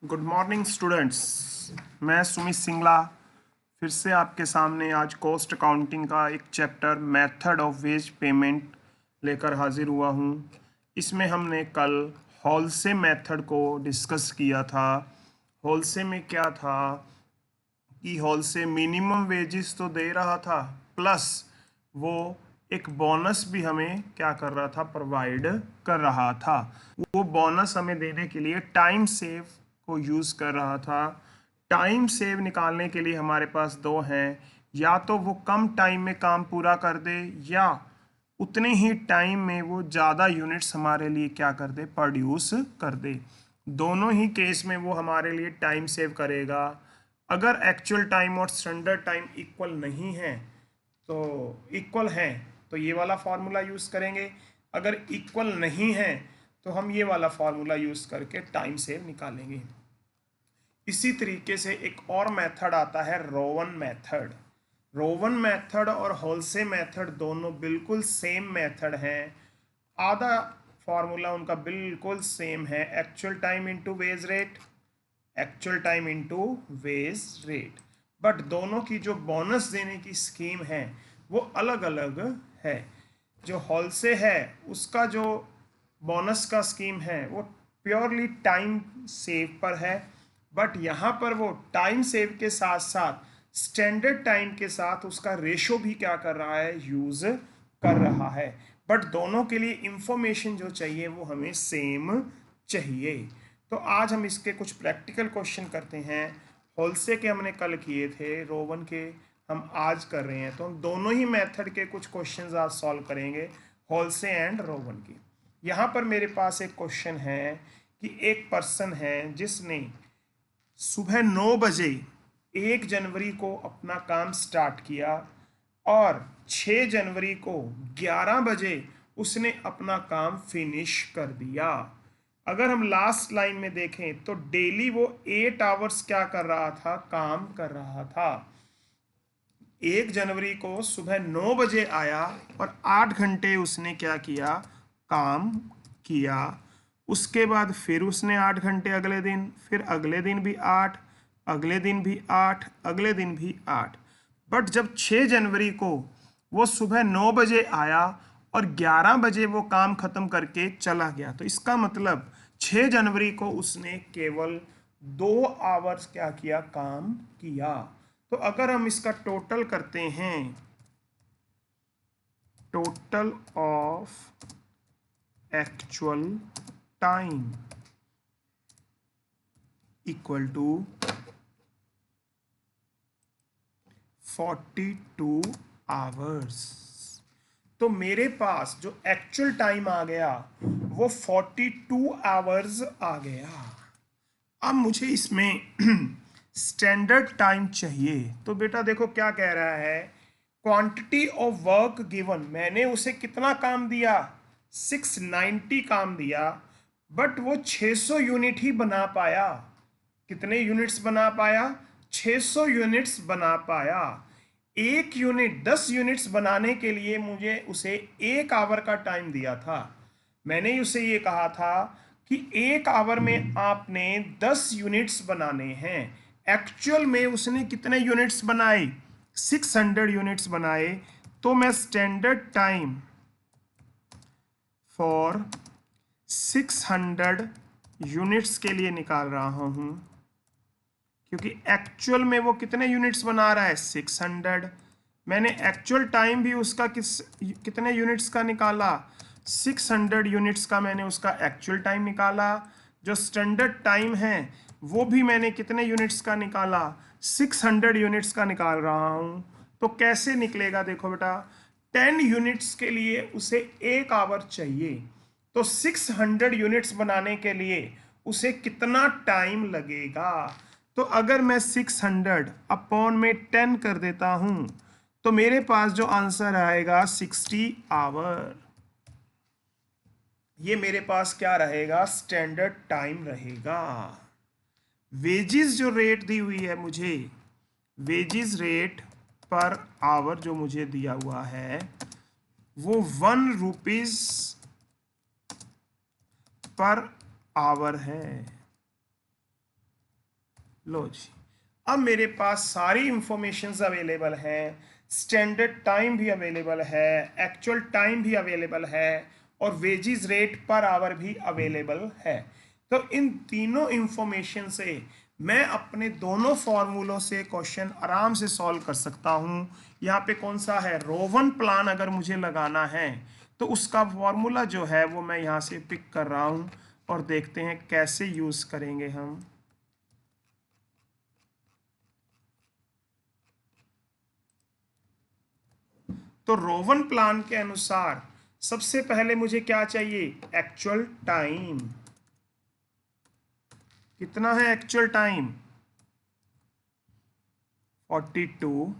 Good morning students. मैं सुमित सिंगला फिर से आपके सामने आज कॉस्ट अकाउंटिंग का एक chapter method of ways payment लेकर हाजिर हुआ हूँ। इसमें हमने कल हॉलसे मेथड को डिस्कस किया था। हॉलसे में क्या था कि हॉलसे मिनिमम वेजेस तो दे रहा था, प्लस वो एक बोनस भी हमें क्या कर रहा था, प्रोवाइड कर रहा था। वो बोनस हमें देने के लिए टाइम सेव को यूज़ कर रहा था। टाइम सेव निकालने के लिए हमारे पास दो हैं, या तो वो कम टाइम में काम पूरा कर दे या उतने ही टाइम में वो ज़्यादा यूनिट्स हमारे लिए क्या कर दे, प्रोड्यूस कर दे। दोनों ही केस में वो हमारे लिए टाइम सेव करेगा। अगर एक्चुअल टाइम और स्टैंडर्ड टाइम इक्वल नहीं है तो इक्वल है तो ये वाला फार्मूला यूज़ करेंगे। अगर इक्वल नहीं है तो हम ये वाला फार्मूला यूज़ करके टाइम सेव निकालेंगे। इसी तरीके से एक और मेथड आता है रोवन मेथड। रोवन मेथड और होल्से मेथड दोनों बिल्कुल सेम मेथड हैं। आधा फार्मूला उनका बिल्कुल सेम है, actual time into wage rate, actual time into wage rate. But दोनों की जो बोनस देने की स्कीम है वो अलग अलग है। जो होल्से है उसका जो बोनस का स्कीम है वो प्योरली टाइम सेव पर है, बट यहाँ पर वो टाइम सेव के साथ साथ स्टैंडर्ड टाइम के साथ उसका रेशो भी क्या कर रहा है, यूज़ कर रहा है। बट दोनों के लिए इंफॉर्मेशन जो चाहिए वो हमें सेम चाहिए। तो आज हम इसके कुछ प्रैक्टिकल क्वेश्चन करते हैं। होल्से के हमने कल किए थे, रोवन के हम आज कर रहे हैं। तो हम दोनों ही मेथड के कुछ क्वेश्चंस आज सॉल्व करेंगे, होल्से एंड रोवन के। यहाँ पर मेरे पास एक क्वेश्चन है कि एक पर्सन है जिसने सुबह 9 बजे 1 जनवरी को अपना काम स्टार्ट किया और 6 जनवरी को 11 बजे उसने अपना काम फिनिश कर दिया। अगर हम लास्ट लाइन में देखें तो डेली वो 8 आवर्स क्या कर रहा था, काम कर रहा था। 1 जनवरी को सुबह 9 बजे आया और 8 घंटे उसने क्या किया, काम किया। उसके बाद फिर उसने 8 घंटे अगले दिन, फिर अगले दिन भी 8, अगले दिन भी 8, अगले दिन भी 8। बट जब 6 जनवरी को वो सुबह 9 बजे आया और 11 बजे वो काम खत्म करके चला गया, तो इसका मतलब 6 जनवरी को उसने केवल 2 आवर्स क्या किया, काम किया। तो अगर हम इसका टोटल करते हैं, total of actual time equal to 42 hours. तो मेरे पास जो एक्चुअल टाइम आ गया वो 42 आवर्स आ गया। अब मुझे इसमें स्टैंडर्ड टाइम चाहिए। तो बेटा देखो क्या कह रहा है, क्वांटिटी ऑफ वर्क गिवन, मैंने उसे कितना काम दिया, 690 काम दिया, बट वो 600 यूनिट ही बना पाया। कितने यूनिट्स बना पाया, 600 यूनिट्स बना पाया। एक यूनिट 10 यूनिट्स बनाने के लिए मुझे उसे 1 आवर का टाइम दिया था। मैंने उसे ये कहा था कि 1 आवर में आपने 10 यूनिट्स बनाने हैं। एक्चुअल में उसने कितने यूनिट्स बनाए, 600 यूनिट्स बनाए। तो मैं स्टैंडर्ड टाइम फॉर 600 यूनिट्स के लिए निकाल रहा हूं, क्योंकि एक्चुअल में वो कितने यूनिट्स बना रहा है, 600। मैंने एक्चुअल टाइम भी उसका कितने यूनिट्स का निकाला, 600 यूनिट्स का मैंने उसका एक्चुअल टाइम निकाला। जो स्टैंडर्ड टाइम है वो भी मैंने कितने यूनिट्स का निकाला, 600 यूनिट्स का निकाल रहा हूँ। तो कैसे निकलेगा, देखो बेटा, 10 यूनिट्स के लिए उसे 1 आवर चाहिए, तो 600 यूनिट्स बनाने के लिए उसे कितना टाइम लगेगा। तो अगर मैं 600 अपॉन में 10 कर देता हूं तो मेरे पास जो आंसर आएगा 60 आवर। ये मेरे पास क्या रहेगा, स्टैंडर्ड टाइम रहेगा। वेजिस जो रेट दी हुई है मुझे, वेजिस रेट पर आवर जो मुझे दिया हुआ है वो 1 रुपीज पर आवर है। लो जी, अब मेरे पास सारी इंफॉर्मेशंस अवेलेबल हैं, स्टैंडर्ड टाइम भी अवेलेबल है, एक्चुअल टाइम भी अवेलेबल है और वेजेस रेट पर आवर भी अवेलेबल है। तो इन तीनों इंफॉर्मेशन से मैं अपने दोनों फॉर्मूलों से क्वेश्चन आराम से सॉल्व कर सकता हूँ। यहाँ पे कौन सा है, रोवन प्लान अगर मुझे लगाना है तो उसका फॉर्मूला जो है वो मैं यहाँ से पिक कर रहा हूँ और देखते हैं कैसे यूज़ करेंगे हम। तो रोवन प्लान के अनुसार सबसे पहले मुझे क्या चाहिए, एक्चुअल टाइम। कितना है actual time, 42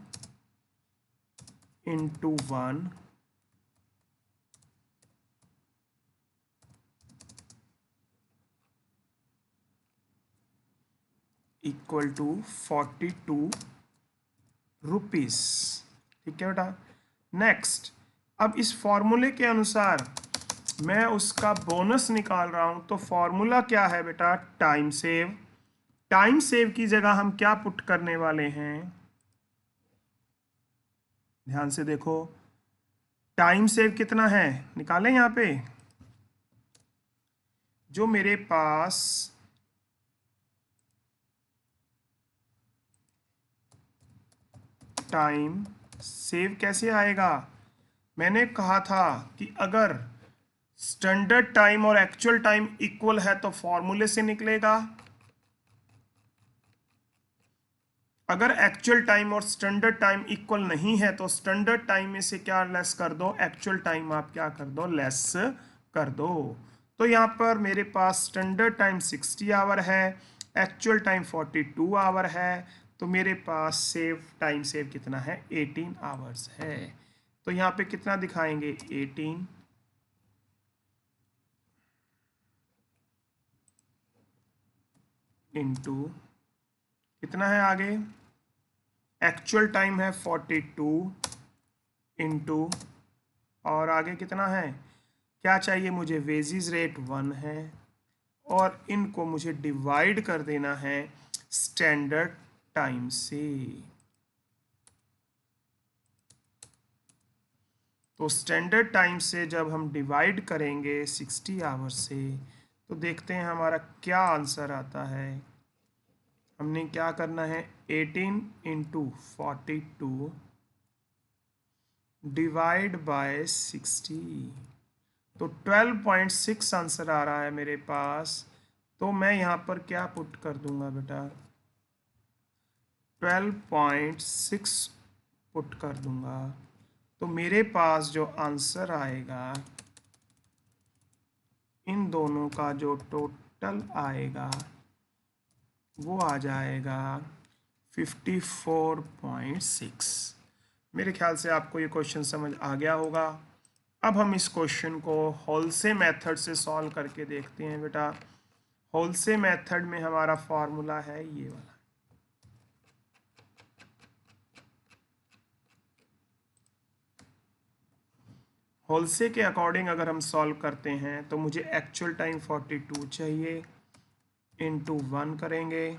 into 1 equal to 42 rupees. ठीक है बेटा। नेक्स्ट, अब इस फॉर्मूले के अनुसार मैं उसका बोनस निकाल रहा हूं, तो फॉर्मूला क्या है बेटा, टाइम सेव। टाइम सेव की जगह हम क्या पुट करने वाले हैं, ध्यान से देखो, टाइम सेव कितना है निकालें यहां पे। जो मेरे पास टाइम सेव कैसे आएगा, मैंने कहा था कि अगर स्टैंडर्ड टाइम और एक्चुअल टाइम इक्वल है तो फॉर्मूले से निकलेगा, अगर एक्चुअल टाइम और स्टैंडर्ड टाइम इक्वल नहीं है तो स्टैंडर्ड टाइम में से क्या लेस कर दो, एक्चुअल टाइम आप क्या कर दो, लेस कर दो। तो यहाँ पर मेरे पास स्टैंडर्ड टाइम 60 आवर है, एक्चुअल टाइम 42 आवर है, तो मेरे पास टाइम सेव कितना है, 18 आवर्स है। तो यहाँ पे कितना दिखाएंगे, 18 इंटू कितना है आगे, एक्चुअल टाइम है 42 इंटू और आगे कितना है, क्या चाहिए मुझे, वेजेस रेट 1 है और इनको मुझे डिवाइड कर देना है स्टैंडर्ड टाइम से। तो स्टैंडर्ड टाइम से जब हम डिवाइड करेंगे 60 आवर्स से, तो देखते हैं हमारा क्या आंसर आता है। हमने क्या करना है, 18 इंटू 42 डिवाइड बाय 60, तो 12.6 आंसर आ रहा है मेरे पास। तो मैं यहाँ पर क्या पुट कर दूंगा बेटा, 12.6 पुट कर दूंगा। तो मेरे पास जो आंसर आएगा, इन दोनों का जो टोटल आएगा वो आ जाएगा 54.6। मेरे ख्याल से आपको ये क्वेश्चन समझ आ गया होगा। अब हम इस क्वेश्चन को होल्से मेथड से सॉल्व करके देखते हैं बेटा। होल्से मेथड में हमारा फॉर्मूला है ये वाला, होल्से के अकॉर्डिंग अगर हम सॉल्व करते हैं तो मुझे एक्चुअल टाइम 42 चाहिए, इंटू 1 करेंगे,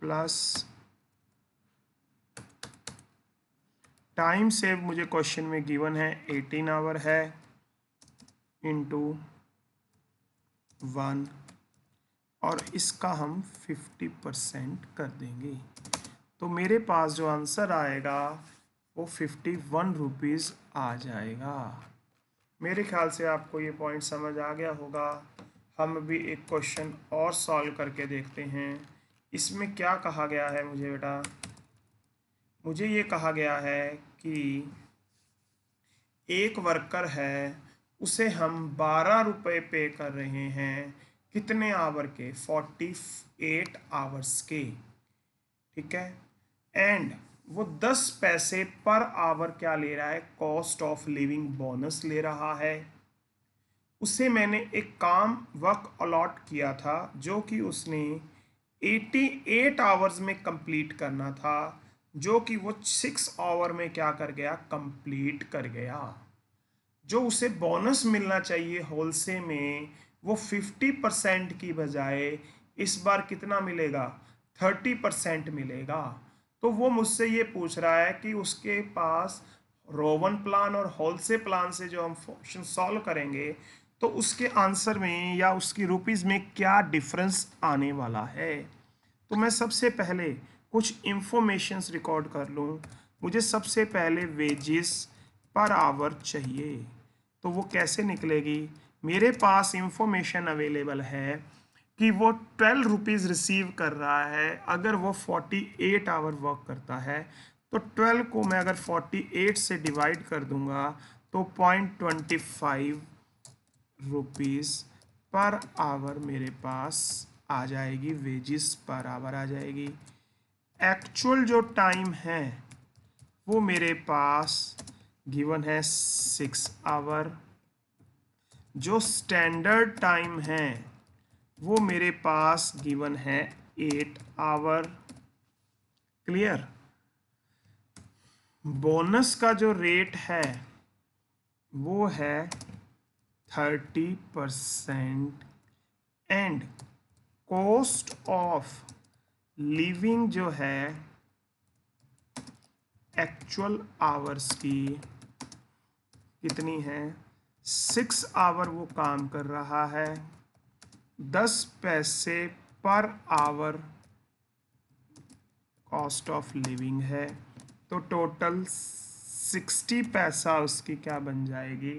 प्लस टाइम सेव मुझे क्वेश्चन में गिवन है 18 आवर है, इंटू 1 और इसका हम 50% कर देंगे। तो मेरे पास जो आंसर आएगा वो 51 रुपीज़ आ जाएगा। मेरे ख्याल से आपको ये पॉइंट समझ आ गया होगा। हम अभी एक क्वेश्चन और सॉल्व करके देखते हैं। इसमें क्या कहा गया है मुझे बेटा, मुझे ये कहा गया है कि एक वर्कर है, उसे हम 12 रुपये पे कर रहे हैं, कितने आवर के, 48 आवर्स के, ठीक है। एंड वो 10 पैसे पर आवर क्या ले रहा है, कॉस्ट ऑफ लिविंग बोनस ले रहा है। उसे मैंने एक काम वर्क अलॉट किया था जो कि उसने 88 आवर्स में कंप्लीट करना था। जो कि वो 6 आवर में क्या कर गया, कंप्लीट कर गया। जो उसे बोनस मिलना चाहिए होलसेल में वो 50% की बजाय इस बार कितना मिलेगा, 30% मिलेगा। तो वो मुझसे ये पूछ रहा है कि उसके पास रोवन प्लान और होलसेल प्लान से जो हम फंक्शन सॉल्व करेंगे तो उसके आंसर में या उसकी रुपीज़ में क्या डिफरेंस आने वाला है। तो मैं सबसे पहले कुछ इंफॉर्मेशंस रिकॉर्ड कर लूँ। मुझे सबसे पहले वेजेस पर आवर चाहिए, तो वो कैसे निकलेगी। मेरे पास इंफॉर्मेशन अवेलेबल है कि वो 12 रुपीज़ रिसीव कर रहा है अगर वो 48 आवर वर्क करता है। तो 12 को मैं अगर 48 से डिवाइड कर दूंगा तो 0.25 रुपीज़ पर आवर मेरे पास आ जाएगी, वेजिस पर आवर आ जाएगी। एक्चुअल जो टाइम है वो मेरे पास गिवन है 6 आवर। जो स्टैंडर्ड टाइम है वो मेरे पास गिवन है 8 आवर। क्लियर। बोनस का जो रेट है वो है 30% एंड कॉस्ट ऑफ लिविंग जो है एक्चुअल आवर्स की कितनी है, 6 आवर वो काम कर रहा है, 10 पैसे per hour cost of living है। तो टोटल 60 पैसा उसकी क्या बन जाएगी,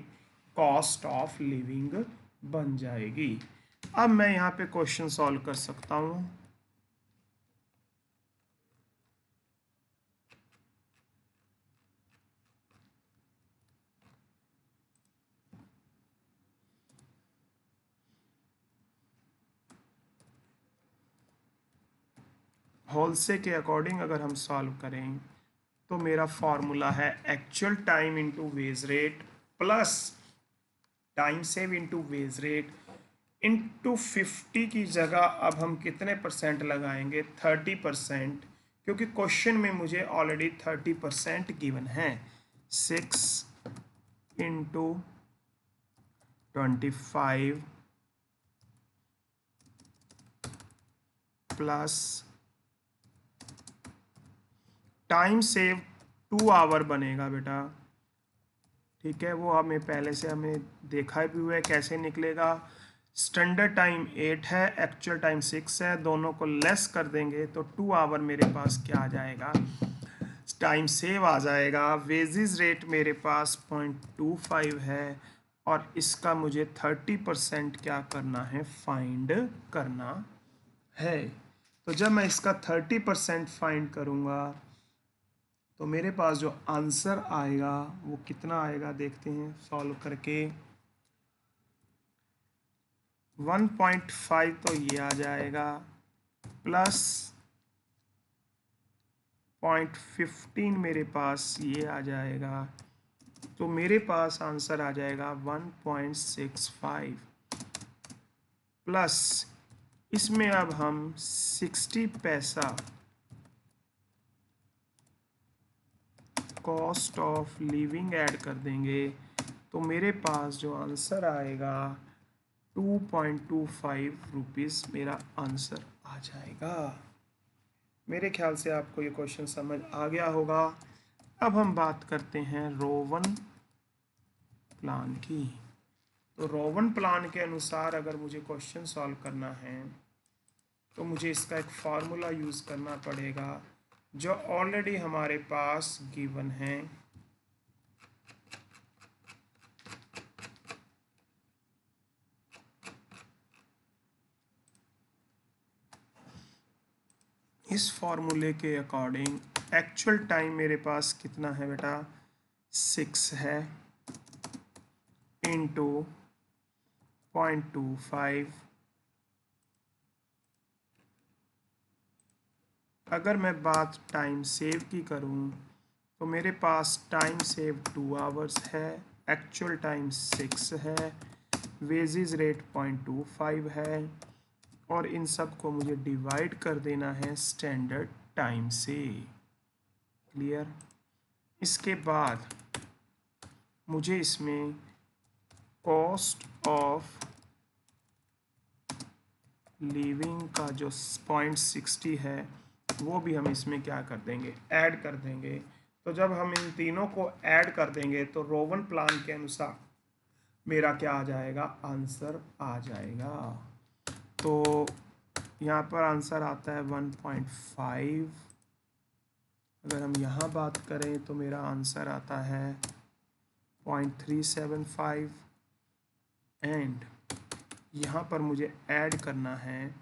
कॉस्ट ऑफ लिविंग बन जाएगी। अब मैं यहाँ पे क्वेश्चन सॉल्व कर सकता हूँ। होलसेल के अकॉर्डिंग अगर हम सॉल्व करें तो मेरा फॉर्मूला है actual time into wage rate plus time save into wage rate into 50 की जगह अब हम कितने परसेंट लगाएंगे, 30%, क्योंकि क्वेश्चन में मुझे ऑलरेडी 30% गिवन है। 6 into 25 plus time save 2 hour बनेगा बेटा, ठीक है। वो हमें पहले से हमें देखा भी हुआ है कैसे निकलेगा। स्टैंडर्ड टाइम 8 है, एक्चुअल टाइम 6 है, दोनों को लेस कर देंगे तो 2 आवर मेरे पास क्या आ जाएगा, टाइम सेव आ जाएगा। वेजेस रेट मेरे पास 0.25 है और इसका मुझे 30% क्या करना है, फाइंड करना है। तो जब मैं इसका 30% फाइंड करूँगा तो मेरे पास जो आंसर आएगा वो कितना आएगा, देखते हैं सॉल्व करके। 1.5 तो ये आ जाएगा प्लस 0.15 मेरे पास ये आ जाएगा, तो मेरे पास आंसर आ जाएगा 1.65 प्लस इसमें अब हम 60 पैसा कॉस्ट ऑफ लिविंग ऐड कर देंगे तो मेरे पास जो आंसर आएगा 2.25 रुपीज़ मेरा आंसर आ जाएगा। मेरे ख्याल से आपको ये क्वेश्चन समझ आ गया होगा। अब हम बात करते हैं रोवन प्लान की। तो रोवन प्लान के अनुसार अगर मुझे क्वेश्चन सॉल्व करना है तो मुझे इसका एक फार्मूला यूज़ करना पड़ेगा जो ऑलरेडी हमारे पास गिवन है। इस फॉर्मूले के अकॉर्डिंग एक्चुअल टाइम मेरे पास कितना है बेटा, 6 है इंटू 0.25। अगर मैं बात टाइम सेव की करूं तो मेरे पास टाइम सेव 2 आवर्स है, एक्चुअल टाइम 6 है, वेजेस रेट 0.25 है और इन सब को मुझे डिवाइड कर देना है स्टैंडर्ड टाइम से। क्लियर। इसके बाद मुझे इसमें कॉस्ट ऑफ लिविंग का जो 0.60 है वो भी हम इसमें क्या कर देंगे, ऐड कर देंगे। तो जब हम इन तीनों को ऐड कर देंगे तो रोवन प्लान के अनुसार मेरा क्या आ जाएगा, आंसर आ जाएगा। तो यहाँ पर आंसर आता है 1.5। अगर हम यहाँ बात करें तो मेरा आंसर आता है 0.375 एंड यहाँ पर मुझे ऐड करना है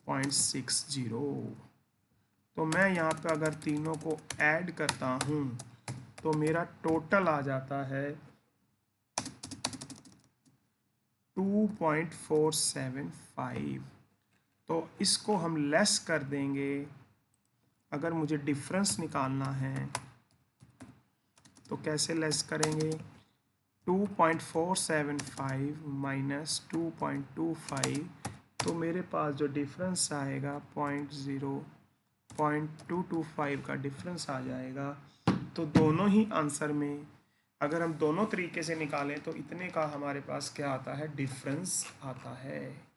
0.60। तो मैं यहाँ पे अगर तीनों को ऐड करता हूँ तो मेरा टोटल आ जाता है 2.475। तो इसको हम लेस कर देंगे। अगर मुझे डिफरेंस निकालना है तो कैसे लेस करेंगे, 2.475 माइनस 2.25, तो मेरे पास जो डिफरेंस आएगा 0.225 का डिफरेंस आ जाएगा। तो दोनों ही आंसर में अगर हम दोनों तरीके से निकालें तो इतने का हमारे पास क्या आता है, डिफरेंस आता है।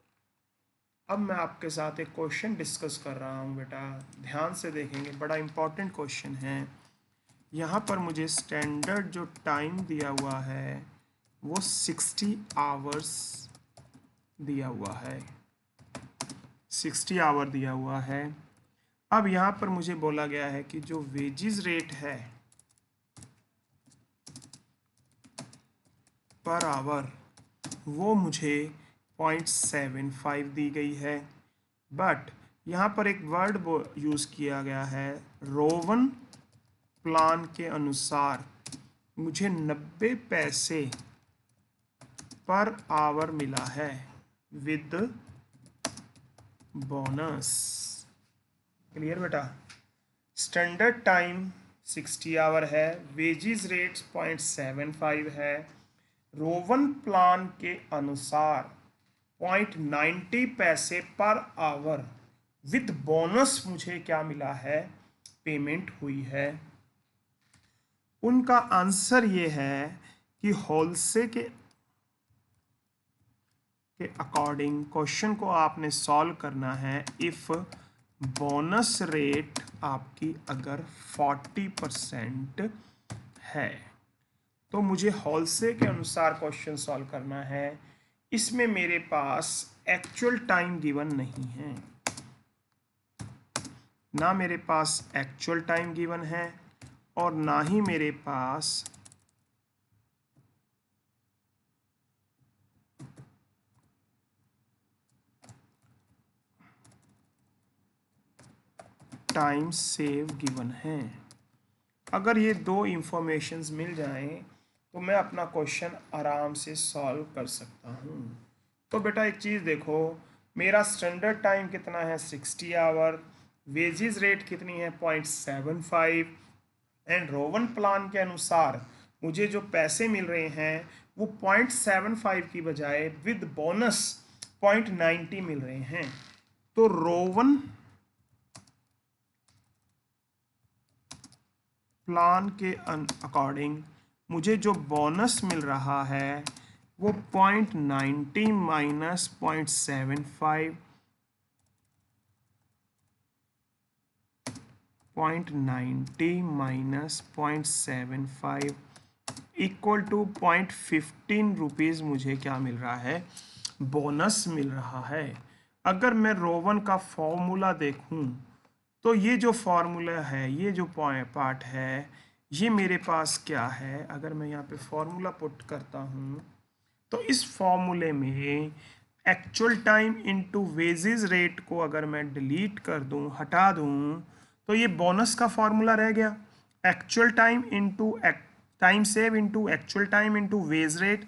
अब मैं आपके साथ एक क्वेश्चन डिस्कस कर रहा हूँ बेटा, ध्यान से देखेंगे, बड़ा इम्पोर्टेंट क्वेश्चन है। यहाँ पर मुझे स्टैंडर्ड जो टाइम दिया हुआ है वो 60 आवर्स दिया हुआ है, 60 आवर दिया हुआ है। अब यहाँ पर मुझे बोला गया है कि जो वेजेस रेट है पर आवर वो मुझे 0.75 दी गई है। बट यहाँ पर एक वर्ड यूज़ किया गया है, रोवन प्लान के अनुसार मुझे 90 पैसे पर आवर मिला है विद बोनस। क्लियर बेटा। स्टैंडर्ड टाइम 60 आवर है, वेजेस रेट 0.75 है, रोवन प्लान के अनुसार 0.90 पैसे पर आवर विद बोनस मुझे क्या मिला है, पेमेंट हुई है। उनका आंसर ये है कि होलसेल के अकॉर्डिंग क्वेश्चन को आपने सॉल्व करना है। इफ़ बोनस रेट आपकी अगर 40% है तो मुझे होलसेल के अनुसार क्वेश्चन सॉल्व करना है। इसमें मेरे पास एक्चुअल टाइम गिवन नहीं है, ना मेरे पास एक्चुअल टाइम गिवन है और ना ही मेरे पास टाइम सेव गिवन है। अगर ये दो इंफॉर्मेशंस मिल जाएं तो मैं अपना क्वेश्चन आराम से सॉल्व कर सकता हूँ। तो बेटा एक चीज़ देखो, मेरा स्टैंडर्ड टाइम कितना है 60 आवर, वेजेस रेट कितनी है 0.75 एंड रोवन प्लान के अनुसार मुझे जो पैसे मिल रहे हैं वो 0.75 की बजाय विद बोनस 0.90 मिल रहे हैं। तो रोवन प्लान के अकॉर्डिंग मुझे जो बोनस मिल रहा है वो 0.90 minus 0.75, 0.90 minus 0.75 equal to 0.15 rupees मुझे क्या मिल रहा है, बोनस मिल रहा है। अगर मैं रोवन का फॉर्मूला देखूं तो ये जो फॉर्मूला है, ये जो पार्ट है, ये मेरे पास क्या है, अगर मैं यहाँ पे फॉर्मूला पुट करता हूँ तो इस फॉर्मूले में actual time into wages rate को अगर मैं डिलीट कर दूँ, हटा दूँ, तो ये बोनस का फॉर्मूला रह गया। Actual time into time save into actual time into wage rate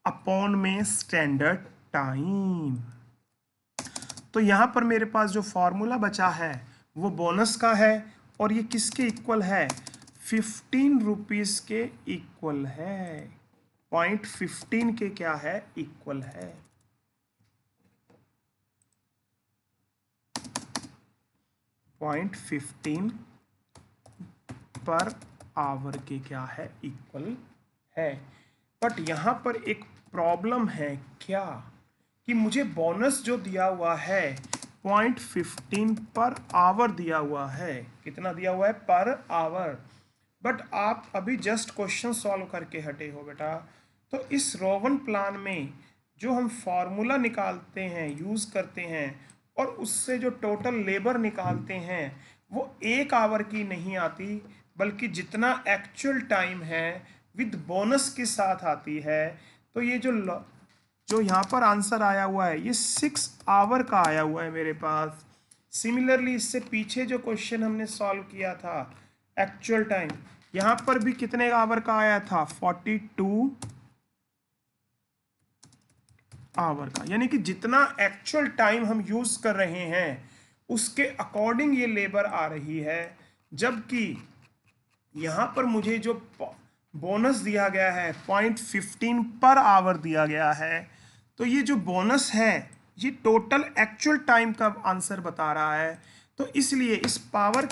upon में स्टैंडर्ड टाइम। तो यहाँ पर मेरे पास जो फॉर्मूला बचा है वो बोनस का है और ये किसके इक्वल है, 15 रुपीज़ के इक्वल है, 0.15 के क्या है, इक्वल है। 0.15 पर आवर के क्या है, इक्वल है। बट यहाँ पर एक प्रॉब्लम है क्या, कि मुझे बोनस जो दिया हुआ है 0.15 पर आवर दिया हुआ है। कितना दिया हुआ है, पर आवर। बट आप अभी जस्ट क्वेश्चन सॉल्व करके हटे हो बेटा, तो इस रोवन प्लान में जो हम फॉर्मूला निकालते हैं, यूज़ करते हैं, और उससे जो टोटल लेबर निकालते हैं वो 1 आवर की नहीं आती, बल्कि जितना एक्चुअल टाइम है विद बोनस के साथ आती है। तो ये जो यहाँ पर आंसर आया हुआ है ये 6 आवर का आया हुआ है मेरे पास। सिमिलरली इससे पीछे जो क्वेश्चन हमने सॉल्व किया था एक्चुअल टाइम, यहाँ पर भी कितने आवर का आया था, 42 आवर का। यानी कि जितना एक्चुअल टाइम हम यूज कर रहे हैं उसके अकॉर्डिंग ये लेबर आ रही है। जबकि यहाँ पर मुझे जो बोनस दिया गया है 0.15 पर आवर दिया गया है, तो ये जो बोनस है ये टोटल एक्चुअल टाइम का आंसर बता रहा है। तो इसलिए इस पावर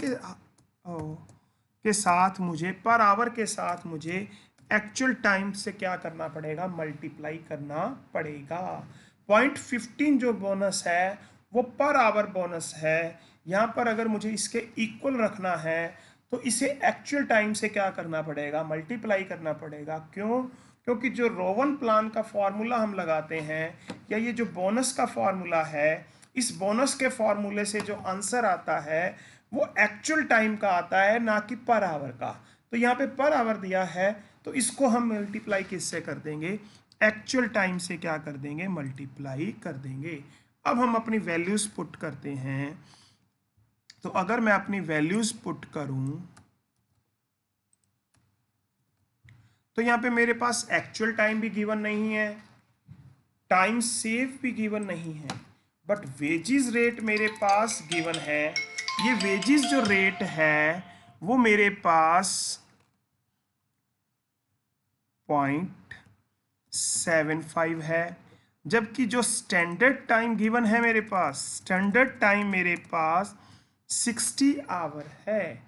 के साथ मुझे, पर आवर के साथ मुझे एक्चुअल टाइम से क्या करना पड़ेगा, मल्टीप्लाई करना पड़ेगा। 0.15 जो बोनस है वो पर आवर बोनस है। यहाँ पर अगर मुझे इसके इक्वल रखना है तो इसे एक्चुअल टाइम से क्या करना पड़ेगा, मल्टीप्लाई करना पड़ेगा। क्यों? क्योंकि जो रोवन प्लान का फॉर्मूला हम लगाते हैं, या ये जो बोनस का फॉर्मूला है, इस बोनस के फॉर्मूले से जो आंसर आता है वो एक्चुअल टाइम का आता है, ना कि पर आवर का। तो यहाँ पे पर आवर दिया है तो इसको हम मल्टीप्लाई किससे कर देंगे, एक्चुअल टाइम से क्या कर देंगे, मल्टीप्लाई कर देंगे। अब हम अपनी वैल्यूज पुट करते हैं। तो अगर मैं अपनी वैल्यूज पुट करूं तो यहाँ पे मेरे पास एक्चुअल टाइम भी गिवन नहीं है, टाइम सेव भी गिवन नहीं है, बट वेजिज रेट मेरे पास गिवन है। ये वेजिज जो रेट है वो मेरे पास 0.75 है। जबकि जो स्टैंडर्ड टाइम गिवन है मेरे पास, स्टैंडर्ड टाइम मेरे पास 60 आवर है।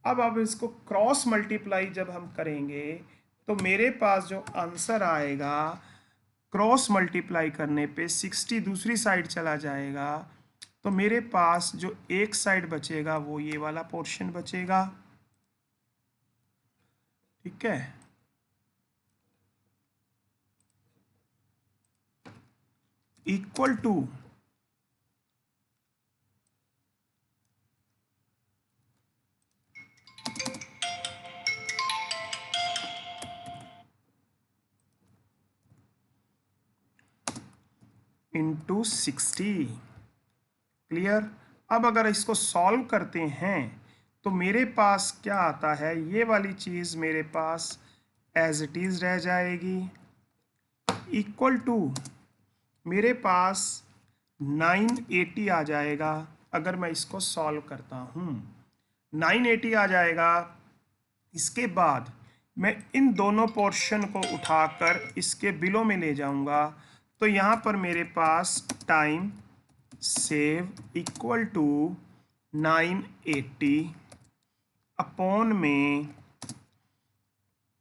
अब इसको क्रॉस मल्टीप्लाई जब हम करेंगे तो मेरे पास जो आंसर आएगा, क्रॉस मल्टीप्लाई करने पे 60 दूसरी साइड चला जाएगा, तो मेरे पास जो एक साइड बचेगा वो ये वाला पोर्शन बचेगा। ठीक है, इक्वल टू इंटू 60। क्लियर? अब अगर इसको सॉल्व करते हैं तो मेरे पास क्या आता है, ये वाली चीज़ मेरे पास एज इट इज़ रह जाएगी, इक्वल टू मेरे पास 980 आ जाएगा। अगर मैं इसको सॉल्व करता हूँ 980 आ जाएगा। इसके बाद मैं इन दोनों पोर्शन को उठाकर इसके बिलो में ले जाऊंगा, तो यहाँ पर मेरे पास time save equal to 980 upon में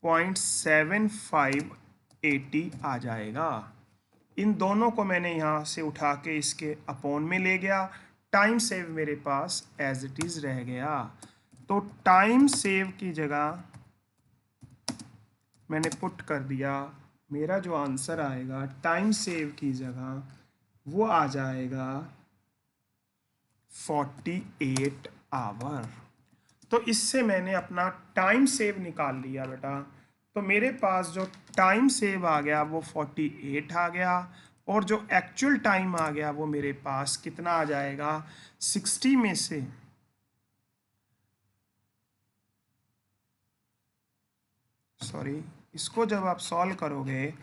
0.7580 आ जाएगा। इन दोनों को मैंने यहाँ से उठा के इसके अपॉन में ले गया, टाइम सेव मेरे पास एज इट इज़ रह गया। तो टाइम सेव की जगह मैंने पुट कर दिया, मेरा जो आंसर आएगा टाइम सेव की जगह वो आ जाएगा 48 आवर। तो इससे मैंने अपना टाइम सेव निकाल लिया बेटा। तो मेरे पास जो टाइम सेव आ गया वो 48 आ गया, और जो एक्चुअल टाइम आ गया वो मेरे पास कितना आ जाएगा, 60 में से सॉरी, इसको जब आप सॉल्व करोगे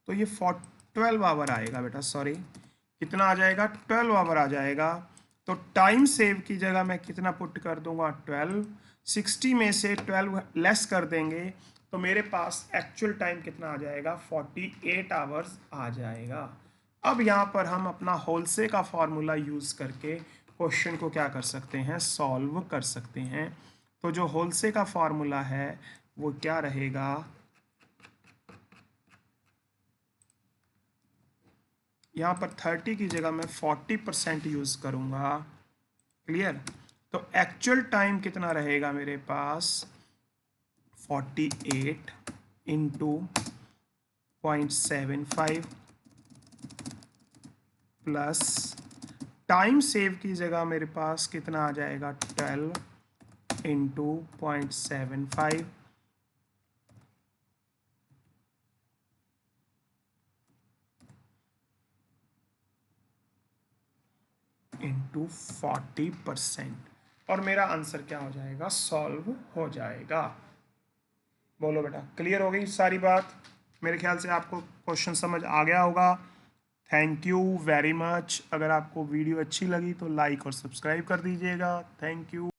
तो ये 12 आवर आएगा बेटा। सॉरी, कितना आ जाएगा, 12 आवर आ जाएगा। तो टाइम सेव की जगह मैं कितना पुट कर दूंगा, 12। 60 में से 12 लेस कर देंगे तो मेरे पास एक्चुअल टाइम कितना आ जाएगा, 48 आवर्स आ जाएगा। अब यहाँ पर हम अपना होलसे का फॉर्मूला यूज़ करके क्वेश्चन को क्या कर सकते हैं, सॉल्व कर सकते हैं। तो जो होलसे का फॉर्मूला है वो क्या रहेगा, यहाँ पर 30 की जगह मैं 40% यूज़ करूँगा। क्लियर। तो एक्चुअल टाइम कितना रहेगा मेरे पास, 48 इंटू 0.75 प्लस टाइम सेव की जगह मेरे पास कितना आ जाएगा, 12 इंटू 0.75 इंटू 40%, और मेरा आंसर क्या हो जाएगा, सॉल्व हो जाएगा। बोलो बेटा, क्लियर हो गई सारी बात। मेरे ख्याल से आपको क्वेश्चन समझ आ गया होगा। Thank you very much. अगर आपको वीडियो अच्छी लगी तो लाइक और सब्सक्राइब कर दीजिएगा। Thank you.